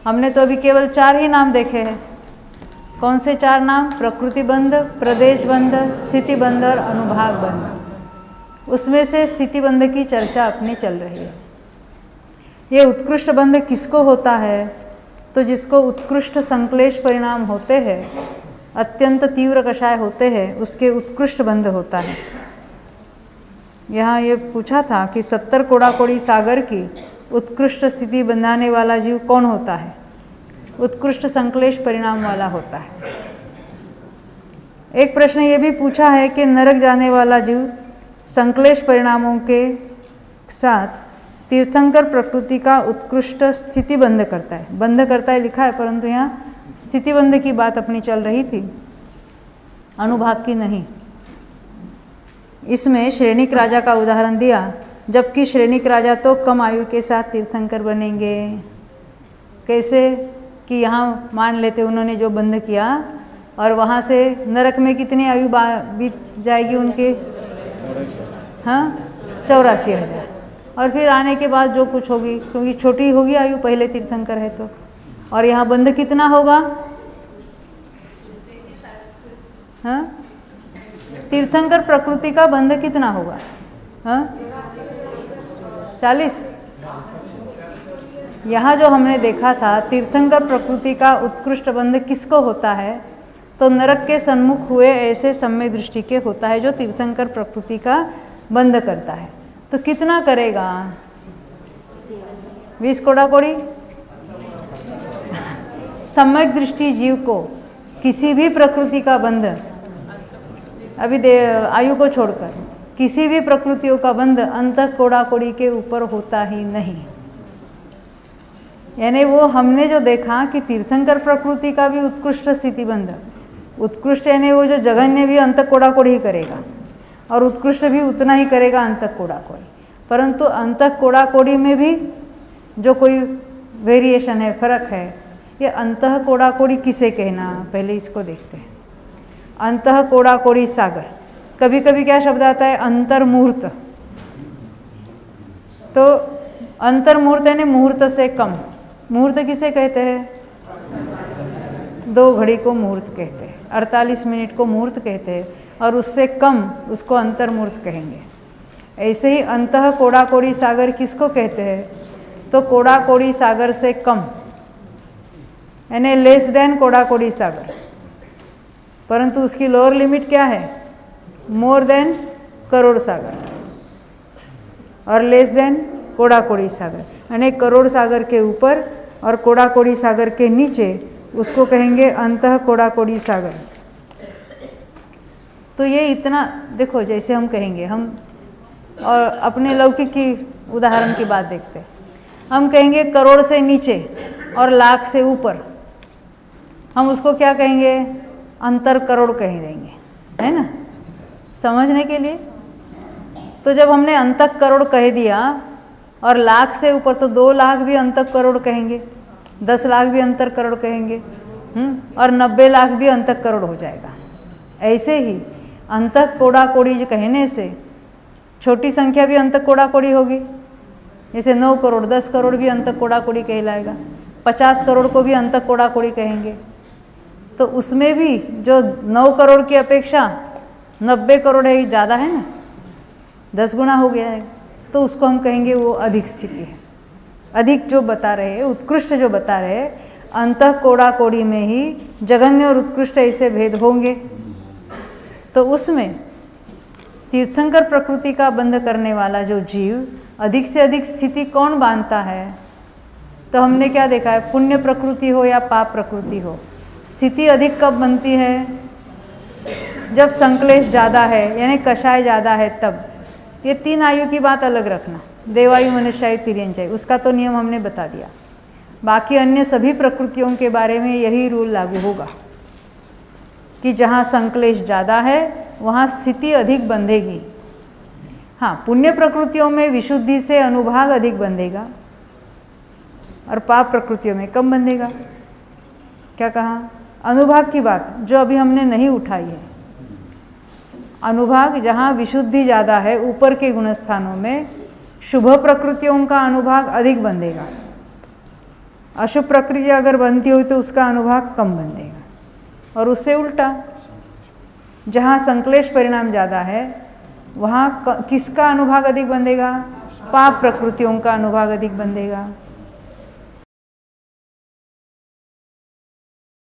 हमने तो अभी केवल 4 ही नाम देखे हैं। कौन से 4 नाम? प्रकृति बंध, प्रदेश बंध, स्थिति बंध और अनुभाग बंध। उसमें से स्थिति बंध की चर्चा अपनी चल रही है। ये उत्कृष्ट बंध किसको होता है? तो जिसको उत्कृष्ट संक्लेश परिणाम होते हैं, अत्यंत तीव्र कषाय होते हैं, उसके उत्कृष्ट बंध होता है। यहाँ ये पूछा था कि 70 कोड़ाकोड़ी सागर की उत्कृष्ट स्थिति बनाने वाला जीव कौन होता है? उत्कृष्ट संक्लेश परिणाम वाला होता है। एक प्रश्न ये भी पूछा है कि नरक जाने वाला जीव संक्लेश परिणामों के साथ तीर्थंकर प्रकृति का उत्कृष्ट स्थिति बंध करता है। बंध करता है लिखा है, परंतु यहाँ स्थिति बंध की बात अपनी चल रही थी, अनुभाग की नहीं। इसमें श्रेणिक राजा का उदाहरण दिया, जबकि श्रेणिक राजा तो कम आयु के साथ तीर्थंकर बनेंगे। कैसे? कि यहाँ मान लेते उन्होंने जो बंध किया और वहाँ से नरक में कितनी आयु बीत जाएगी उनके? हाँ, 84,000। और फिर आने के बाद जो कुछ होगी, क्योंकि छोटी होगी आयु पहले तीर्थंकर है तो। और यहाँ बंध कितना होगा? हाँ, तीर्थंकर प्रकृति का बंध कितना होगा? हाँ, 40। यहाँ जो हमने देखा था तीर्थंकर प्रकृति का उत्कृष्ट बंध किसको होता है? तो नरक के सन्मुख हुए ऐसे सम्यक दृष्टि के होता है जो तीर्थंकर प्रकृति का बंध करता है। तो कितना करेगा? 20 कोड़ाकोड़ी। सम्यक दृष्टि जीव को किसी भी प्रकृति का बंध, अभी आयु को छोड़कर किसी भी प्रकृतियों का बंध अंतः कोड़ाकोड़ी के ऊपर होता ही नहीं। यानी वो हमने जो देखा कि तीर्थंकर प्रकृति का भी उत्कृष्ट स्थिति बंध, उत्कृष्ट यानी वो जो जघन्य भी अंतः कोड़ाकोड़ी ही करेगा और उत्कृष्ट भी उतना ही करेगा अंतः कोड़ाकोड़ी। परंतु अंतः कोड़ाकोड़ी में भी जो कोई वेरिएशन है, फर्क है। ये अंतः कोड़ाकोड़ी किसे कहना? पहले इसको देखते हैं। अंतः कोड़ाकोड़ी सागर, कभी कभी क्या शब्द आता है? अंतर्मुहूर्त। तो अंतर्मुहूर्त यानी मुहूर्त से कम। मुहूर्त किसे कहते हैं? 2 घड़ी को मुहूर्त कहते हैं, 48 मिनट को मुहूर्त कहते हैं, और उससे कम उसको अंतर्मुहूर्त कहेंगे। ऐसे ही अंतः कोड़ाकोड़ी सागर किसको कहते हैं? तो कोड़ाकोड़ी सागर से कम, यानी लेस देन कोड़ाकोड़ी सागर। परंतु उसकी लोअर लिमिट क्या है? मोर देन करोड़ सागर और लेस देन कोड़ाकोड़ी सागर। यानी करोड़ सागर के ऊपर और कोड़ाकोड़ी सागर के नीचे उसको कहेंगे अंतः कोड़ाकोड़ी सागर। तो ये इतना देखो, जैसे हम कहेंगे, हम और अपने लौकिक की उदाहरण की बात देखते हैं। हम कहेंगे करोड़ से नीचे और लाख से ऊपर, हम उसको क्या कहेंगे? अंतर करोड़ कह देंगे, है ना, समझने के लिए। तो जब हमने अंतः करोड़ कह दिया और लाख से ऊपर, तो 2 लाख भी अंतः करोड़ कहेंगे, 10 लाख भी अंतर करोड़ कहेंगे, और 90 लाख भी अंतः करोड़ हो जाएगा। ऐसे ही अंतः कोड़ाकोड़ी जो कहने से छोटी संख्या भी अंतः कोड़ाकोड़ी होगी। जैसे 9 करोड़, 10 करोड़ भी अंतः कोड़ाकोड़ी कहलाएगा, 50 करोड़ को भी अंतः कोड़ाकोड़ी कहेंगे। तो उसमें भी जो 9 करोड़ की अपेक्षा 90 करोड़ है, ज़्यादा है ना, 10 गुना हो गया है, तो उसको हम कहेंगे वो अधिक स्थिति है। अधिक जो बता रहे हैं, उत्कृष्ट जो बता रहे हैं, अंतः कोड़ाकोड़ी में ही जघन्य और उत्कृष्ट ऐसे भेद होंगे। तो उसमें तीर्थंकर प्रकृति का बंध करने वाला जो जीव अधिक से अधिक स्थिति कौन बांधता है? तो हमने क्या देखा है? पुण्य प्रकृति हो या पाप प्रकृति हो, स्थिति अधिक कब बनती है? जब संक्लेश ज़्यादा है, यानी कषाय ज़्यादा है तब। ये 3 आयु की बात अलग रखना, देवायु, मनुष्यायु, तिर्यंचायु, उसका तो नियम हमने बता दिया। बाकी अन्य सभी प्रकृतियों के बारे में यही रूल लागू होगा कि जहाँ संक्लेश ज़्यादा है वहाँ स्थिति अधिक बंधेगी। हाँ, पुण्य प्रकृतियों में विशुद्धि से अनुभाग अधिक बंधेगा और पाप प्रकृतियों में कम बंधेगा। क्या कहा? अनुभाग की बात जो अभी हमने नहीं उठाई है। अनुभाग जहाँ विशुद्धि ज़्यादा है, ऊपर के गुणस्थानों में शुभ प्रकृतियों का अनुभाग अधिक बंधेगा अशुभ प्रकृति अगर बनती हुई तो उसका अनुभाग कम बन देगा। और उससे उल्टा, जहाँ संक्लेश परिणाम ज़्यादा है वहाँ किसका अनुभाग अधिक बंधेगा? पाप प्रकृतियों का अनुभाग अधिक बंधेगा।